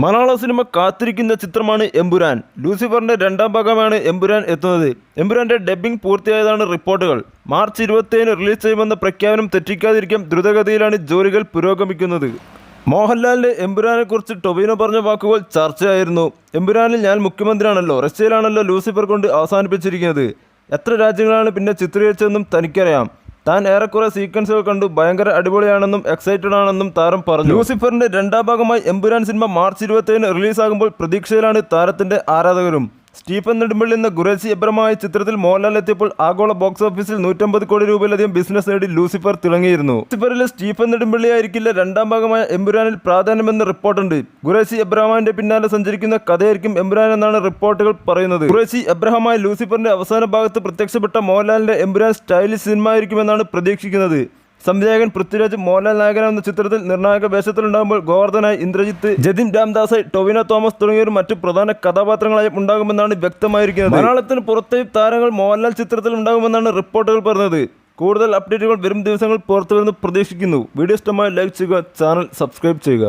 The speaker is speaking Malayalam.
മലയാള സിനിമ കാത്തിരിക്കുന്ന ചിത്രമാണ് എമ്പുരാൻ. ലൂസിഫറിന്റെ രണ്ടാം ഭാഗമാണ് എമ്പുരാൻ എത്തുന്നത്. എമ്പുരാന്റെ ഡബ്ബിംഗ് പൂർത്തിയായതാണ് റിപ്പോർട്ടുകൾ. മാർച്ച് 27 റിലീസ് ചെയ്യുമെന്ന പ്രഖ്യാപനം തെറ്റിക്കാതിരിക്കാൻ ദ്രുതഗതിയിലാണ് ജോലികൾ പുരോഗമിക്കുന്നത്. മോഹൻലാലിന്റെ എമ്പുരാനെക്കുറിച്ച് ടൊവിനോ പറഞ്ഞ വാക്കുകൾ ചർച്ചയായിരുന്നു. എമ്പുരാനിൽ ഞാൻ മുഖ്യമന്ത്രിയാണല്ലോ, റഷ്യയിലാണല്ലോ ലൂസിഫർ കൊണ്ട് അവസാനിപ്പിച്ചിരിക്കുന്നത്. എത്ര രാജ്യങ്ങളാണ് പിന്നെ ചിത്രീകരിച്ചതെന്നും തനിക്കറിയാം. താൻ ഏറെക്കുറെ സീക്വൻസുകൾ കണ്ടു, ഭയങ്കര അടിപൊളിയാണെന്നും എക്സൈറ്റഡ് ആണെന്നും താരം പറഞ്ഞു. ലൂസിഫറിന്റെ രണ്ടാം ഭാഗമായി എമ്പുരാൻ സിനിമ മാർച്ച് 27 റിലീസാകുമ്പോൾ പ്രതീക്ഷയിലാണ് താരത്തിന്റെ ആരാധകരും. സ്റ്റീഫൻ നെടുമ്പള്ളി എന്ന ഖുറേഷി എബ്രഹാമായ ചിത്രത്തിൽ മോഹൻലാൽ എത്തിയപ്പോൾ ആഗോള ബോക്സ് ഓഫീസിൽ 150 കോടി രൂപയിലധികം ബിസിനസ് നേടി ലൂസിഫർ തിളങ്ങിയിരുന്നു. ലൂസിഫറിലെ സ്റ്റീഫൻ നെടുമ്പള്ളി ആയിരിക്കില്ല രണ്ടാം ഭാഗമായ എമ്പുരാനിൽ പ്രാധാന്യമെന്ന് റിപ്പോർട്ടുണ്ട്. ഖുറേഷി എബ്രഹാമിന്റെ പിന്നാലെ സഞ്ചരിക്കുന്ന കഥയായിരിക്കും എമ്പുരാൻ എന്നാണ് റിപ്പോർട്ടുകൾ പറയുന്നത്. ഖുറേഷി എബ്രഹാമായ ലൂസിഫറിന്റെ അവസാന ഭാഗത്ത് പ്രത്യക്ഷപ്പെട്ട മോഹൻലാലിന്റെ എമ്പുരാൻ സ്റ്റൈലിഷ് സിനിമ ആയിരിക്കുമെന്നാണ് പ്രതീക്ഷിക്കുന്നത്. സംവിധായകൻ പൃഥ്വിരാജ് മോഹൻലാൽ നായകനാവുന്ന ചിത്രത്തിൽ നിർണായക വേഷത്തിലുണ്ടാകുമ്പോൾ ഗോവർദ്ധനായി ഇന്ദ്രജിത്ത്, ജതിൻ രാംദാസായി ടൊവിനോ തോമസ് തുടങ്ങിയവരും മറ്റു പ്രധാന കഥാപാത്രങ്ങളായും ഉണ്ടാകുമെന്നാണ് വ്യക്തമായിരിക്കുന്നത്. മലയാളത്തിന് പുറത്തെയും താരങ്ങൾ മോഹൻലാൽ ചിത്രത്തിൽ ഉണ്ടാകുമെന്നാണ് റിപ്പോർട്ടുകൾ പറഞ്ഞത്. കൂടുതൽ അപ്ഡേറ്റുകൾ വരും ദിവസങ്ങൾ പുറത്തുവരുന്നു പ്രതീക്ഷിക്കുന്നു. വീഡിയോ ഇഷ്ടമായി ലൈക്ക് ചെയ്യുക, ചാനൽ സബ്സ്ക്രൈബ് ചെയ്യുക.